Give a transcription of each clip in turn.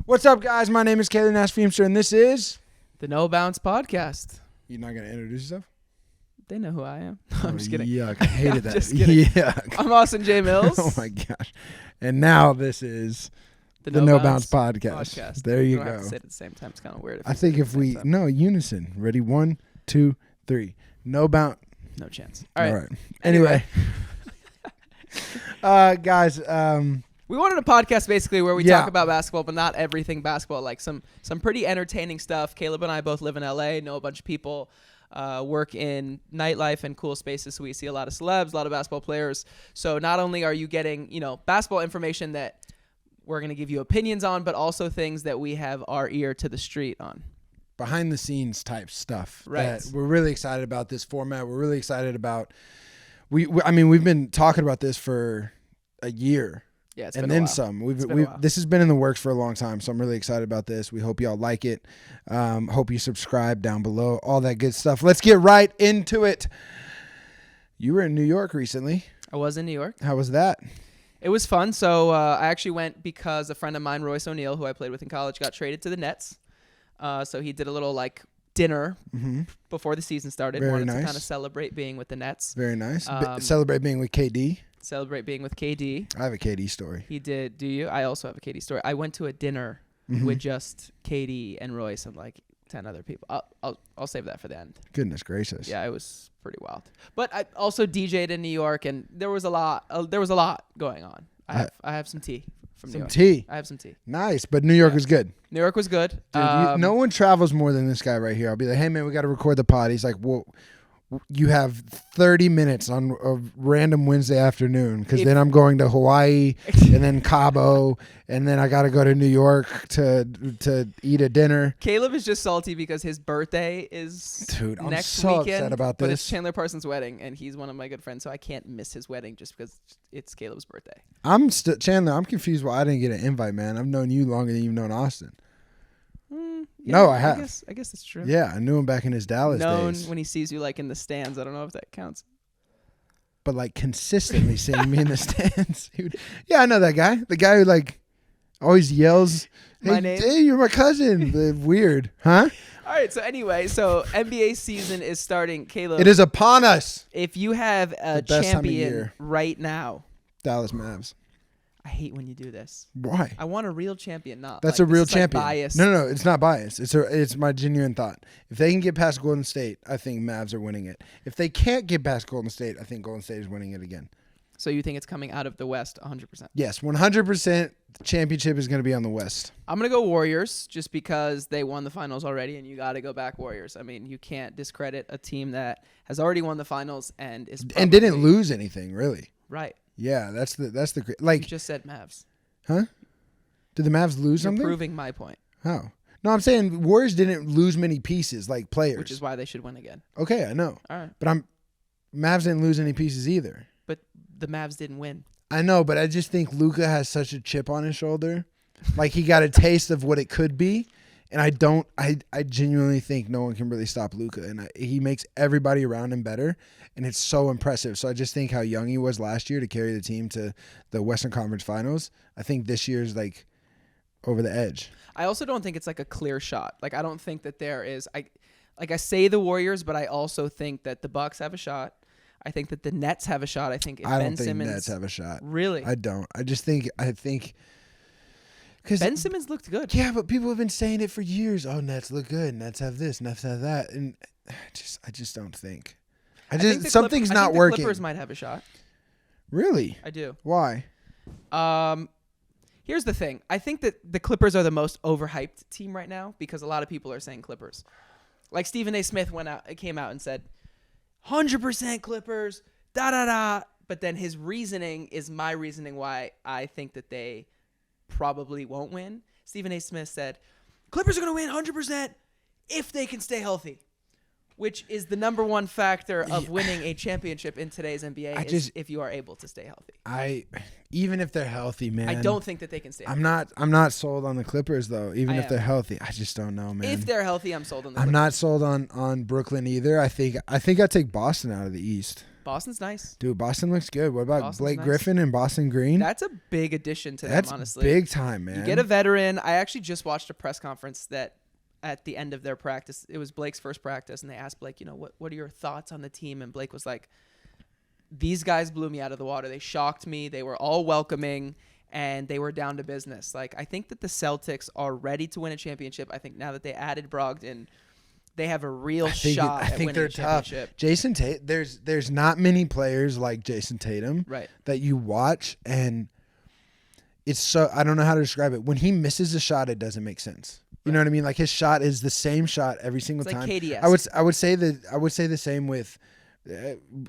What's up, guys? My name is Nash Feemster, and this is The No Bounce Podcast. You're not gonna introduce yourself? They know who I am. I'm just kidding. Yuck! I hated that. Just kidding. Yuck! I'm Austin J. Mills. Oh my gosh! And now this is the No Bounce podcast. There you don't go. have to say it at the same time. It's kind of weird. I think if we unison. Ready? 1, 2, 3. No bounce. No chance. All right. Anyway, guys. We wanted a podcast basically where we Yeah. talk about basketball, but not everything basketball. Like some pretty entertaining stuff. Caleb and I both live in LA, know a bunch of people, work in nightlife and cool spaces. So we see a lot of celebs, a lot of basketball players. So not only are you getting, basketball information that we're going to give you opinions on, but also things that we have our ear to the street on. Behind the scenes type stuff. Right. That we're really excited about this format. We're really excited about. We've been talking about this for a year. Yeah, it's and been a then while. some. This has been in the works for a long time, so I'm really excited about this. We hope y'all like it. Hope you subscribe down below. All that good stuff. Let's get right into it. You were in New York recently. I was in New York. How was that? It was fun. So I actually went because a friend of mine, Royce O'Neal, who I played with in college, got traded to the Nets. So he did a little dinner before the season started. Very Wanted nice. to kind of celebrate being with the Nets. Very nice. Celebrate being with KD. Celebrate being with KD. I have a KD story. He did. Do you? I also have a KD story. I went to a dinner with just KD and Royce and like 10 other people. I'll save that for the end. Goodness gracious. Yeah, it was pretty wild. But I also DJ'd in New York, and there was a lot going on. I have some tea from New York. I have some tea. Nice, but New York was good. New York was good. Dude, no one travels more than this guy right here. I'll be like, hey, man, we got to record the pod. He's like, well, you have 30 minutes on a random Wednesday afternoon because then I'm going to Hawaii and then Cabo and then I got to go to New York to eat a dinner. Caleb is just salty because his birthday is next so weekend, upset about but this. it's Chandler Parsons' wedding, and he's one of my good friends, so I can't miss his wedding just because it's Caleb's birthday. Chandler, I'm confused why I didn't get an invite, man. I've known you longer than you've known Austin. Yeah, no, I have. I guess it's true. Yeah, I knew him back in his Dallas days. When he sees you like in the stands. I don't know if that counts. But like consistently seeing me in the stands. Yeah, I know that guy. The guy who like always yells, my name? Hey, you're my cousin. Weird. Huh? All right, so anyway, NBA season is starting. Caleb, it is upon us. If you have a champion right now. Dallas Mavs. I hate when you do this. Why? I want a real champion, not that's a real champion. Like biased. No, it's not biased. It's my genuine thought. If they can get past Golden State, I think Mavs are winning it. If they can't get past Golden State, I think Golden State is winning it again. So you think it's coming out of the West 100%? Yes, 100%. The championship is going to be on the West. I'm going to go Warriors just because they won the finals already, and you got to go back Warriors. I mean, you can't discredit a team that has already won the finals and didn't lose anything really. Right. Yeah, that's the like. You just said Mavs. Huh? Did the Mavs lose something? You're proving my point. How? No, I'm saying Warriors didn't lose many pieces, like players. Which is why they should win again. Okay, I know. All right. But Mavs didn't lose any pieces either. But the Mavs didn't win. I know, but I just think Luka has such a chip on his shoulder. Like he got a taste of what it could be. And I genuinely think no one can really stop Luka. And he makes everybody around him better. And it's so impressive. So I just think how young he was last year to carry the team to the Western Conference Finals. I think this year's like over the edge. I also don't think it's like a clear shot. Like I don't think that there is. I say the Warriors, but I also think that the Bucks have a shot. I think that the Nets have a shot. I don't think Nets have a shot. Really? I don't. I think. Because Ben Simmons looked good. Yeah, but people have been saying it for years. Oh, Nets look good. Nets have this. Nets have that. And I just don't think. Something's not working. The Clippers might have a shot. Really? I do. Why? Here's the thing. I think that the Clippers are the most overhyped team right now because a lot of people are saying Clippers. Like Stephen A. Smith came out and said, 100% Clippers, da-da-da. But then his reasoning is my reasoning why I think that they probably won't win. Stephen A. Smith said, Clippers are going to win 100% if they can stay healthy, which is the number one factor of winning a championship in today's NBA is if you are able to stay healthy. Even if they're healthy, man. I don't think that they can stay healthy. I'm not sold on the Clippers, though, even if they're healthy. I just don't know, man. If they're healthy, I'm sold on the I'm Clippers. not sold on Brooklyn either. I think I'd take Boston out of the East. Boston's nice. Dude, Boston looks good. What about Boston's Blake nice. Griffin and Boston Green? That's a big addition to That's them, honestly. big time, man. You get a veteran. I actually just watched a press conference that at the end of their practice, it was Blake's first practice, and they asked Blake, what are your thoughts on the team? And Blake was like, these guys blew me out of the water. They shocked me. They were all welcoming, and they were down to business. Like, I think that the Celtics are ready to win a championship. I think now that they added Brogdon, they have a real shot at winning a championship. Jason Tatum, there's not many players like Jason Tatum that you watch, and it's so, I don't know how to describe it. When he misses a shot, it doesn't make sense. You know what I mean? Like, his shot is the same shot every single time. Like KDS. I would say the same with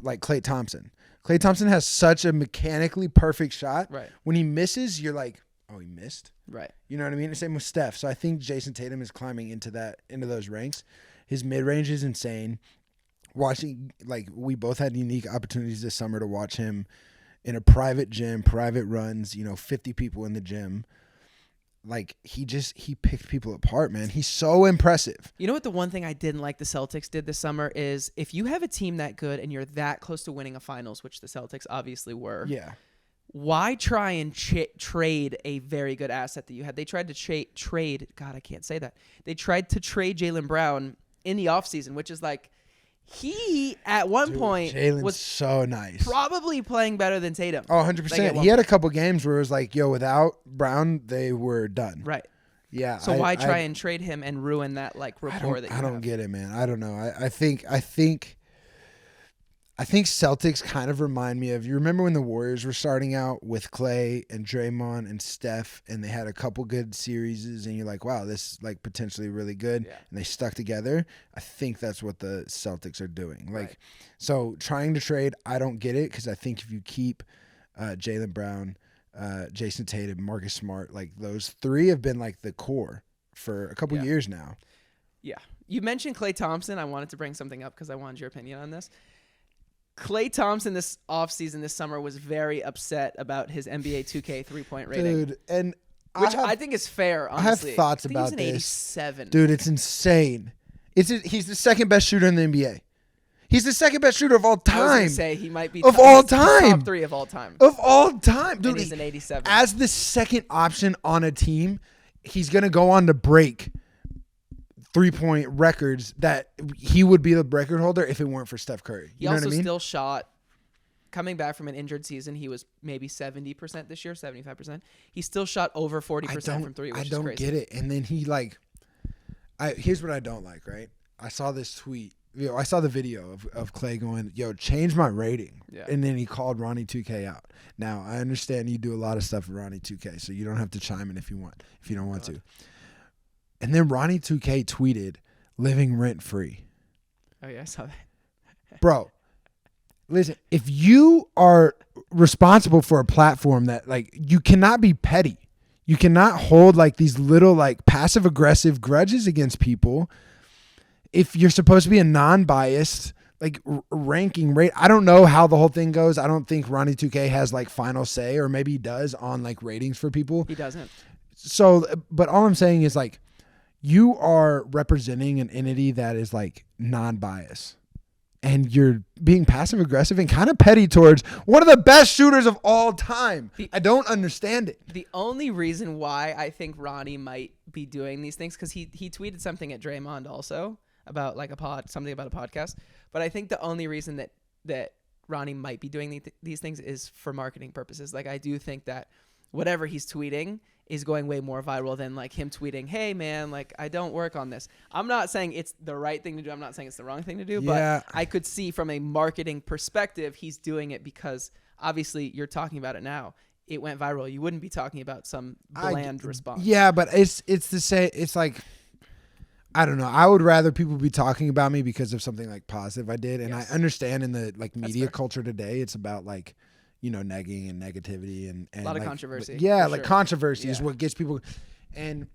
like Klay Thompson. Klay Thompson has such a mechanically perfect shot. Right. When he misses, you're like, oh, he missed. Right. You know what I mean? The same with Steph. So I think Jason Tatum is climbing into those ranks. His mid-range is insane. Watching, like, we both had unique opportunities this summer to watch him in a private gym, private runs, 50 people in the gym. Like, he picked people apart, man. He's so impressive. You know what? The one thing I didn't like the Celtics did this summer is if you have a team that good and you're that close to winning a finals, which the Celtics obviously were. Yeah. Why try and trade a very good asset that you had? They tried to trade. God, I can't say that. They tried to trade Jaylen Brown in the offseason, which is like, he at one point Jalen's was so nice. Probably playing better than Tatum. Oh, 100%. He had a couple games where it was like, yo, without Brown, they were done. Right. Yeah. So why try and trade him and ruin that like rapport that you have? I don't get it, man. I don't know. I think Celtics kind of remind me of, you remember when the Warriors were starting out with Klay and Draymond and Steph, and they had a couple good series, and you're like, wow, this is like potentially really good, and they stuck together. I think that's what the Celtics are doing. Like, so trying to trade, I don't get it, because I think if you keep Jaylen Brown, Jason Tatum, Marcus Smart, like those three have been like the core for a couple years now. Yeah. You mentioned Klay Thompson. I wanted to bring something up because I wanted your opinion on this. Klay Thompson this offseason, this summer, was very upset about his NBA 2K 3-point rating. Dude, and which I think is fair, honestly. I have thoughts about he's an this. 87. Dude, it's insane. He's the second best shooter in the NBA. He's the second best shooter of all time. I was going to say he might be of all time. Top 3 of all time. Of all time. Dude, and he's an 87. As the second option on a team, he's going to go on to break 3-point records that he would be the record holder if it weren't for Steph Curry. He also still shot, coming back from an injured season, he was maybe 70% this year, 75%. He still shot over 40% from 3, which is crazy. I don't get it. And then he here's what I don't like, right? I saw this tweet. I saw the video of Klay going, yo, change my rating. Yeah. And then he called Ronnie 2K out. Now, I understand you do a lot of stuff with Ronnie 2K, so you don't have to chime in if you don't want to. And then Ronnie 2K tweeted, living rent free. Oh, yeah, I saw that. Bro, listen, if you are responsible for a platform that, like, you cannot be petty. You cannot hold, like, these little, like, passive-aggressive grudges against people. If you're supposed to be a non-biased, like, ranking rate, I don't know how the whole thing goes. I don't think Ronnie 2K has, like, final say, or maybe he does on, like, ratings for people. He doesn't. So, but all I'm saying is, like, you are representing an entity that is like non-biased, and you're being passive aggressive and kind of petty towards one of the best shooters of all time. I don't understand it. The only reason why I think Ronnie might be doing these things, because he tweeted something at Draymond also about like something about a podcast. But I think the only reason that Ronnie might be doing these things is for marketing purposes. Like, I do think that whatever he's tweeting is going way more viral than like him tweeting, hey man, like I don't work on this. I'm not saying it's the right thing to do. I'm not saying it's the wrong thing to do, but I could see from a marketing perspective, he's doing it because obviously you're talking about it now. It went viral. You wouldn't be talking about some bland response. Yeah, but it's the same. It's like, I don't know. I would rather people be talking about me because of something like positive I did. And I understand in the like media culture today, it's about like, negging and negativity and a lot of controversy. Yeah, like controversy is what gets people. And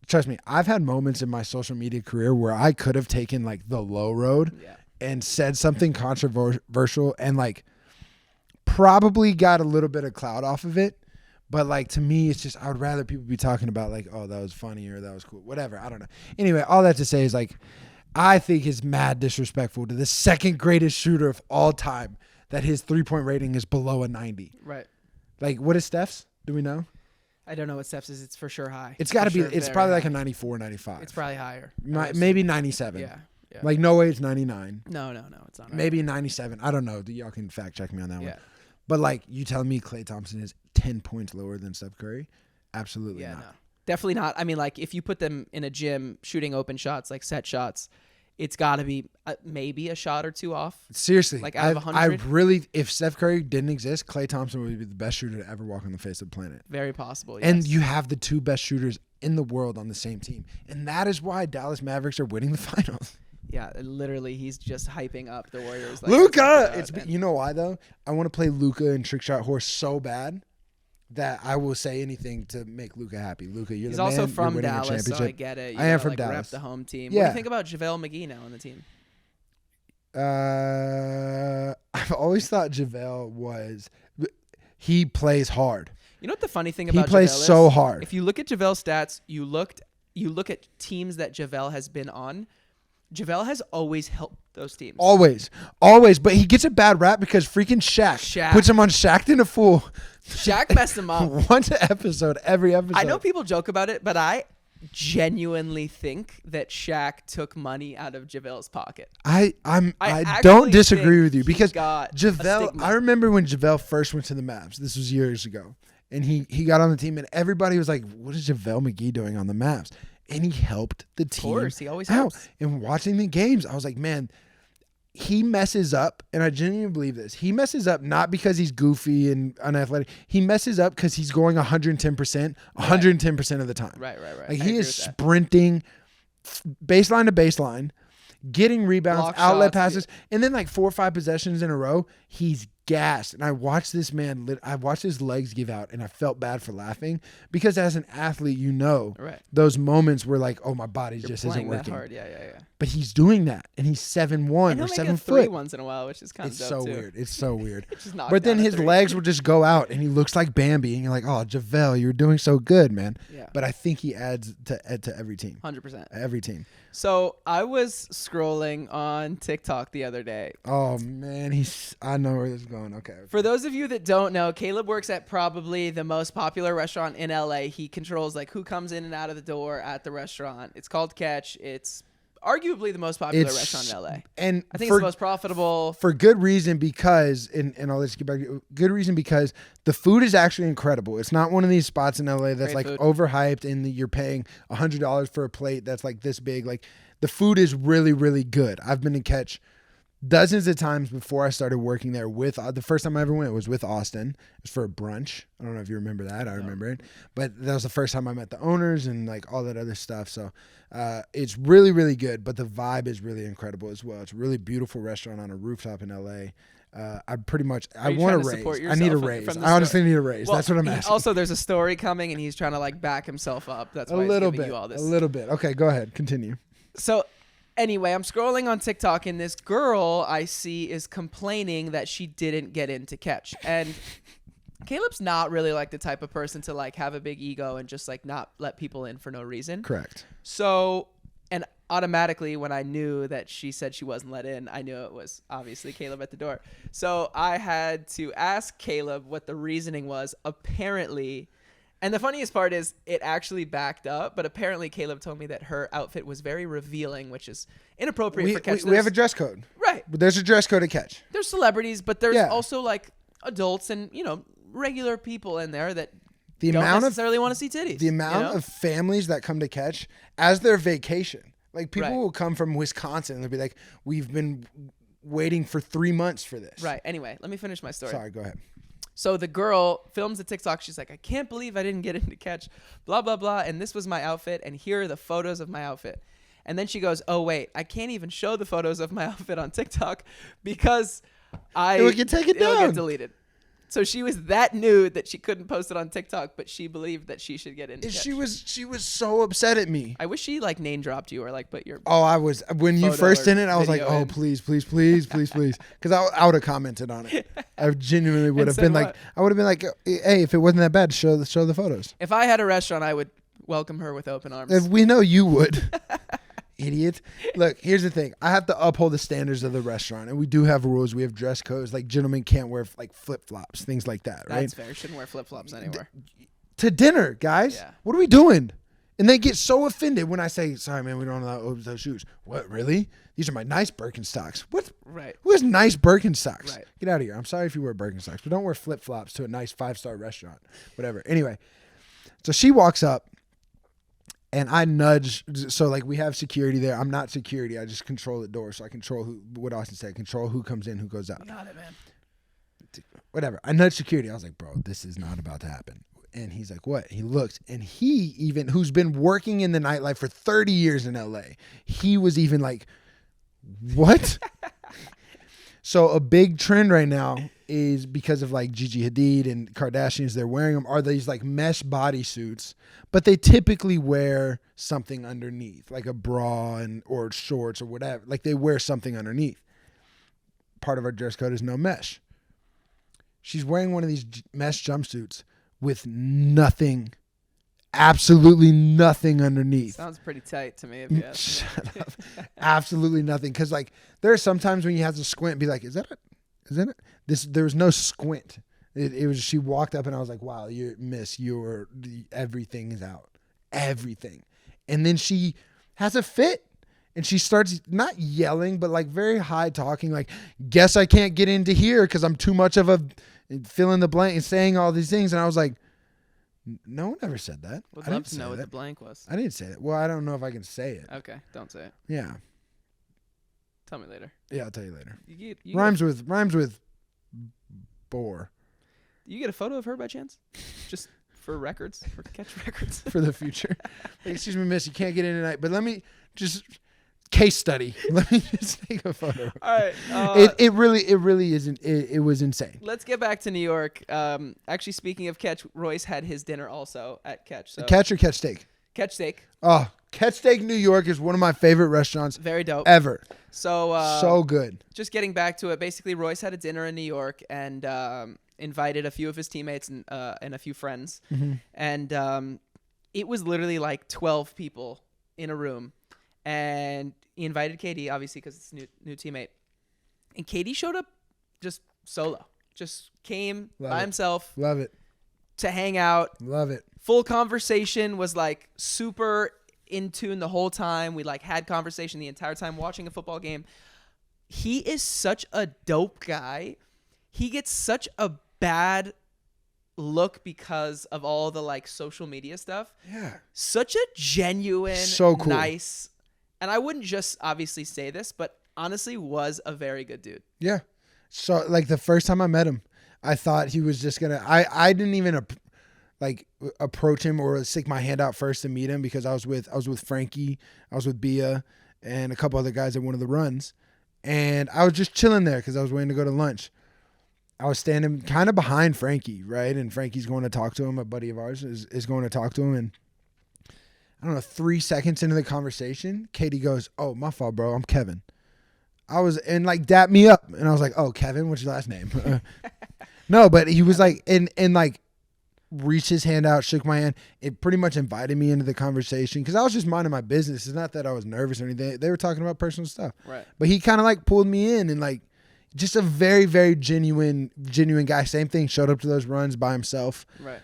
trust me, I've had moments in my social media career where I could have taken like the low road and said something controversial and like probably got a little bit of clout off of it. But like, to me, it's just, I would rather people be talking about like, oh, that was funny or that was cool, whatever. I don't know. Anyway, all that to say is like, I think it's mad disrespectful to the second greatest shooter of all time. that his 3-point rating is below a 90. Right. Like, what is Steph's? Do we know? I don't know what Steph's is. It's for sure high. It's got to be. Sure It's very probably like high. a 94, 95. It's probably higher. Maybe 97. Yeah. Like, no way it's 99. No, it's not. Maybe 97. I don't know. Y'all can fact check me on that Yeah. one. But, like, you telling me Klay Thompson is 10 points lower than Steph Curry? Absolutely not. No. Definitely not. I mean, like, if you put them in a gym shooting open shots, like set shots, it's got to be maybe a shot or two off. Seriously. Like, out of 100? I really, if Steph Curry didn't exist, Klay Thompson would be the best shooter to ever walk on the face of the planet. Very possible, yes. And you have the 2 best shooters in the world on the same team. And that is why Dallas Mavericks are winning the finals. Yeah, literally, he's just hyping up the Warriors. Like, Luka! You know why, though? I want to play Luka and Trick Shot Horse so bad that I will say anything to make Luka happy. Luka, you're he's the man. also You're from winning a Dallas, so championship. I get it. You I am gotta, from like, Dallas. Rep the home team. Yeah. What do you think about JaVale McGee now on the team? I've always thought JaVale he plays hard. You know what the funny thing He about plays JaVale so is? hard. If you look at JaVale's stats, you look at teams that JaVale has been on. JaVale has always helped those teams. Always. But he gets a bad rap because freaking Shaq puts him on Shaq in a fool. Shaq messed him up. Every episode. I know people joke about it, but I genuinely think that Shaq took money out of JaVale's pocket. I actually don't disagree think with you he because got a JaVale. stigma. I remember when JaVale first went to the Mavs. This was years ago, and he got on the team, and everybody was like, "What is JaVale McGee doing on the Mavs?" And he helped the team. Of course, he always out. helps. And watching the games, I was like, man. He messes up, and I genuinely believe this. He messes up not because he's goofy and unathletic. He messes up because he's going 110%, 110% of the time. Right. Like he is sprinting baseline to baseline, getting rebounds, Block outlet shots, passes, and then like 4 or 5 possessions in a row, he's gassed. And I watched this man, I watched his legs give out, and I felt bad for laughing because as an athlete, those moments where like, oh, my body just isn't working. That hard. Yeah. But he's doing that, and he's 7'1" or 7 3 foot. once in a while, which is kind of dope so too. weird. It's so weird. But then his legs will just go out, and he looks like Bambi, and you're like, oh, JaVale, you're doing so good, man. Yeah. But I think he adds to every team. 100%. Every team. So I was scrolling on TikTok the other day. Oh man, I know where this is going. Okay. For those of you that don't know, Caleb works at probably the most popular restaurant in LA. He controls like who comes in and out of the door at the restaurant. It's called Catch. It's arguably the most popular restaurant in LA. And I think it's the most profitable. For good reason because, and I'll let you get back to good reason because the food is actually incredible. It's not one of these spots in LA that's Great like food. overhyped and you're paying $100 for a plate that's like this big. Like the food is really, really good. I've been to Catch dozens of times before I started working there with, the first time I ever went was with Austin. It was for a brunch. I don't know if you remember that. I remember it. But that was the first time I met the owners and like all that other stuff. So it's really, really good. But the vibe is really incredible as well. It's a really beautiful restaurant on a rooftop in LA. I want a raise. I need a raise. I honestly need a raise. That's what I'm asking. Also, there's a story coming and he's trying to like back himself up. That's why he's giving you all this. A little bit. Okay, go ahead. Continue. So anyway, I'm scrolling on TikTok and this girl I see is complaining that she didn't get into Catch. And Caleb's not really like the type of person to like have a big ego and just like not let people in for no reason. Correct. So, and automatically when I knew that she said she wasn't let in, I knew it was obviously Caleb at the door. So I had to ask Caleb what the reasoning was. Apparently, and the funniest part is it actually backed up, but apparently Caleb told me that her outfit was very revealing, which is inappropriate for Catch. We have a dress code. Right. But there's a dress code at Catch. There's celebrities, but there's also like adults and, regular people in there that don't necessarily want to see titties. The amount of families that come to Catch as their vacation. Like people will come from Wisconsin and they'll be like, we've been waiting for 3 months for this. Right. Anyway, let me finish my story. Sorry, go ahead. So the girl films the TikTok. She's like, I can't believe I didn't get into Catch, blah, blah, blah. And this was my outfit. And here are the photos of my outfit. And then she goes, oh, wait, I can't even show the photos of my outfit on TikTok because it will get taken down. It'll get deleted. So she was that nude that she couldn't post it on TikTok, but she believed that she should get into Catch. She was so upset at me. I wish she like name dropped you or like put your. Oh, I was when you first did it. I was like, oh, in. please, because I would have commented on it. I genuinely would have been like, I would have been like, hey, if it wasn't that bad, show the photos. If I had a restaurant, I would welcome her with open arms. If we know you would. Idiot. Look, here's the thing. I have to uphold the standards of the restaurant, and we do have rules. We have dress codes. Like, gentlemen can't wear like flip-flops, things like that, right? That's fair. Shouldn't wear flip-flops anywhere. To dinner, guys. Yeah. What are we doing? And they get so offended when I say, sorry, man, we don't allow those shoes. What, really? These are my nice Birkenstocks. What? Right. Who has nice Birkenstocks? Right. Get out of here. I'm sorry if you wear Birkenstocks, but don't wear flip-flops to a nice 5-star restaurant. Whatever. Anyway, so she walks up, and I nudge. So, like, we have security there. I'm not security. I just control the door. So I control what Austin said, control who comes in, who goes out. You got it, man. Whatever. I nudge security. I was like, bro, this is not about to happen. And he's like, what? He looks, and he even, who's been working in the nightlife for 30 years in LA, he was even like, what? So a big trend right now is because of like Gigi Hadid and Kardashians, they're wearing them, are these like mesh bodysuits, but they typically wear something underneath, like a bra or shorts or whatever. Like they wear something underneath. Part of our dress code is no mesh. She's wearing one of these mesh jumpsuits with nothing, absolutely nothing underneath. Sounds pretty tight to me. If you ask me. Shut up. Absolutely nothing. Because like there are sometimes when you have to squint and be like, is that it? Is that it? There was no squint. It was, she walked up and I was like, wow, everything is out. Everything. And then she has a fit. And she starts not yelling, but like very high talking, like, guess I can't get into here because I'm too much of a fill in the blank and saying all these things. And I was like, no one ever said that. Would love to know what the blank was. I didn't say it. Well, I don't know if I can say it. Okay, don't say it. Yeah. Tell me later. Yeah, I'll tell you later. You rhymes with bore. You get a photo of her by chance? Just for records, for catch records. For the future. Like, excuse me, miss, you can't get in tonight, but let me just... Case study. Let me just take a photo. All right. It really isn't. It was insane. Let's get back to New York. Actually, speaking of Catch, Royce had his dinner also at Catch. So Catch or Catch Steak? Catch Steak. Oh, Catch Steak New York is one of my favorite restaurants. Very dope. Ever. So good. Just getting back to it. Basically, Royce had a dinner in New York and invited a few of his teammates and a few friends. Mm-hmm. And it was literally like 12 people in a room. And he invited KD, obviously, because it's a new teammate. And KD showed up just solo. Just came by himself. Love it. To hang out. Love it. Full conversation, was like super in tune the whole time. We like had conversation the entire time watching a football game. He is such a dope guy. He gets such a bad look because of all the like social media stuff. Yeah. Such a genuine, so cool. Nice. And I wouldn't just obviously say this, but honestly was a very good dude. Yeah. So like the first time I met him, I thought he was just gonna. I didn't even approach him or stick my hand out first to meet him because I was with Frankie, I was with Bia, and a couple other guys at one of the runs, and I was just chilling there because I was waiting to go to lunch. I was standing kind of behind Frankie, right, and Frankie's going to talk to him. A buddy of ours is going to talk to him, and I don't know, 3 seconds into the conversation, Katie goes, "Oh, my fault, bro. I'm Kevin." And like dapped me up, and I was like, "Oh, Kevin, what's your last name?" No, but he was like, and like reached his hand out, shook my hand. It pretty much invited me into the conversation because I was just minding my business. It's not that I was nervous or anything. They were talking about personal stuff, right? But he kind of like pulled me in and like just a very, very genuine guy. Same thing. Showed up to those runs by himself. Right.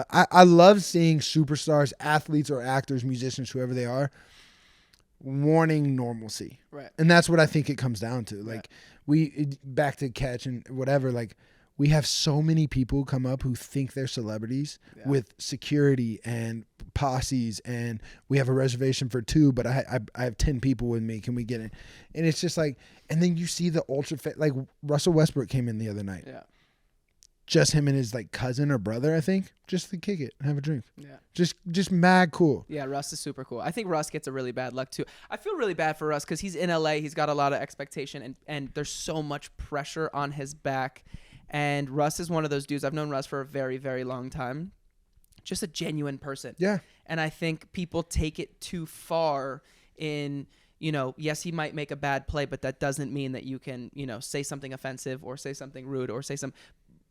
I love seeing superstars, athletes or actors, musicians, whoever they are, wanting normalcy. Right. And that's what I think it comes down to. Like back to Catch and whatever, like we have so many people come up who think they're celebrities with security and posses, and we have a reservation for 2, but I have 10 people with me. Can we get in? And it's just like, and then you see the ultra fit, like Russell Westbrook came in the other night. Yeah. Just him and his like cousin or brother, I think, just to kick it and have a drink. Yeah. Just mad cool. Yeah, Russ is super cool. I think Russ gets a really bad luck too. I feel really bad for Russ because he's in LA. He's got a lot of expectation and there's so much pressure on his back. And Russ is one of those dudes. I've known Russ for a very, very long time. Just a genuine person. Yeah. And I think people take it too far in, yes, he might make a bad play, but that doesn't mean that you can, say something offensive or say something rude or say some,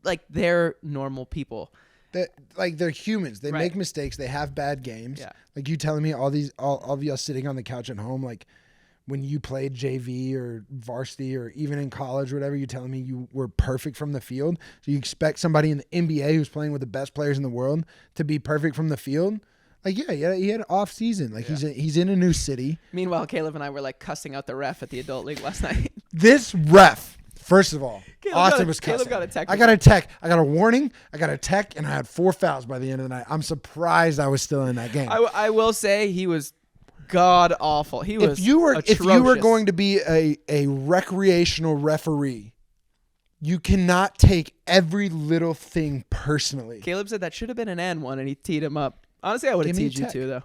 like, they're normal people. they're humans. They Right. make mistakes. They have bad games. Yeah. Like you telling me all of y'all sitting on the couch at home, like when you played JV or varsity or even in college or whatever, you telling me you were perfect from the field. So you expect somebody in the NBA who's playing with the best players in the world to be perfect from the field? Like, yeah, he had an off season. Like he's in a new city. Meanwhile, Caleb and I were like cussing out the ref at the adult league last night. This ref, first of all, Austin was cussing. Caleb got a tech. I got a tech. I got a warning. I got a tech, and I had 4 fouls by the end of the night. I'm surprised I was still in that game. I will say he was god awful. He was if you were atrocious. going to be a recreational referee, you cannot take every little thing personally. Caleb said that should have been an and one, and he teed him up. Honestly, I would have Give me a teed you tech. too, though.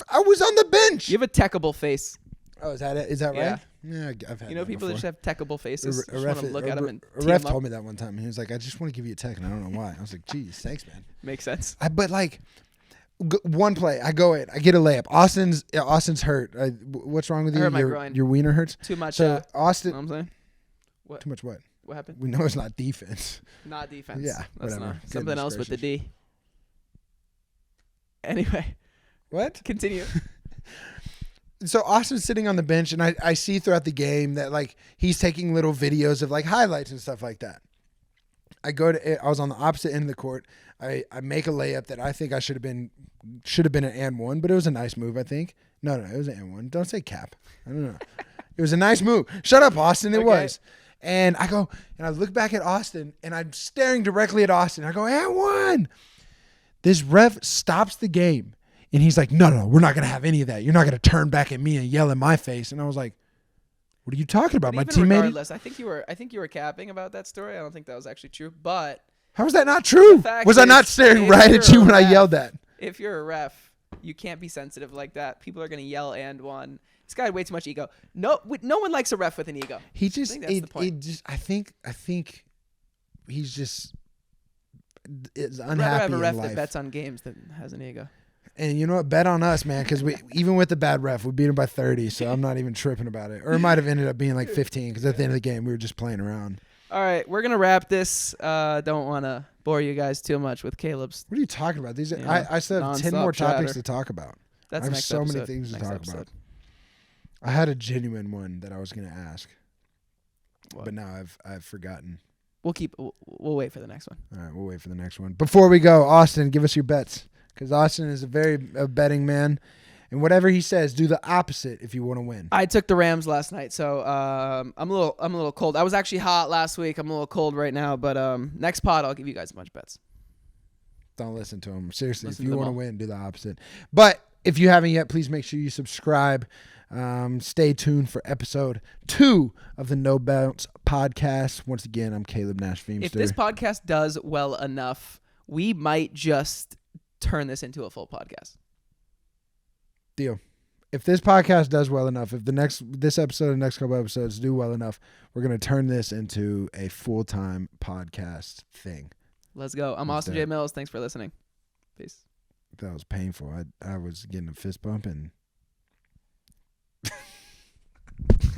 I was on the bench. You have a techable face. Oh, is that it? Is that Yeah. right? Yeah, I've had You know, that people that before. just have techable faces. A Just ref, want to look at them and a tee ref 'em up. told me that one time. He was like, I just want to give you a tech, and I don't know why. I was like, geez, thanks, man. Makes sense. But like, one play, I go in, I get a layup. Austin's hurt. What's wrong with you? I hurt my groin. Your wiener hurts. Too much. So Austin, You know what I'm saying? too much what? What happened? We know it's not defense. Not defense. Yeah, That's whatever. not. Goodness Something else with the gracious. D. Anyway, What? continue. So Austin's sitting on the bench, and I see throughout the game that like he's taking little videos of like highlights and stuff like that. I was on the opposite end of the court. I make a layup that I think I should have been an and one, but it was a nice move, I think. No, it was an and one. Don't say cap. I don't know. It was a nice move. Shut up, Austin. It Okay. was. And I go and I look back at Austin, and I'm staring directly at Austin. I go, and one. This ref stops the game. And he's like, no, we're not going to have any of that. You're not going to turn back at me and yell in my face. And I was like, what are you talking about? But My even teammate? regardless, I think you were capping about that story. I don't think that was actually true. But How is that not true? The fact Was I not is, staring if right at you're you a when I ref- yelled that? if you're a ref, you can't be sensitive like that. People are going to yell and one. This guy had way too much ego. No one likes a ref with an ego. He just, think that's the point. I think he's just is I'd rather have unhappy a in ref life. that bets on games than has an ego. And you know what? Bet on us, man, because we even with the bad ref, we beat him by 30. So I'm not even tripping about it. Or it might have ended up being like 15 because at the end of the game we were just playing around. All right, we're gonna wrap this. Don't want to bore you guys too much with Caleb's. What are you talking about? These Yeah, I still have 10 nonstop more topics chatter. to talk about. That's I have next so many episode. things to Next talk episode. about. I had a genuine one that I was going to ask, What? but now I've forgotten. We'll wait for the next one. All right, we'll wait for the next one. Before we go, Austin, give us your bets because Austin is a betting man, and whatever he says, do the opposite if you want to win. I took the Rams last night, so I'm a little cold. I was actually hot last week. I'm a little cold right now, but next pod I'll give you guys a bunch of bets. Don't listen to him. Seriously, Listen if you to them want to all. win, do the opposite. But if you haven't yet, please make sure you subscribe. Stay tuned for episode 2 of the No Bounce podcast. Once again, I'm Caleb Nash Feemster. If this podcast does well enough, we might just turn this into a full podcast. Deal. If this podcast does well enough, if this episode and next couple episodes do well enough, we're going to turn this into a full-time podcast thing. Let's go. I'm Let's Austin do J. it. Mills. Thanks for listening. Peace. That was painful. I was getting a fist bump and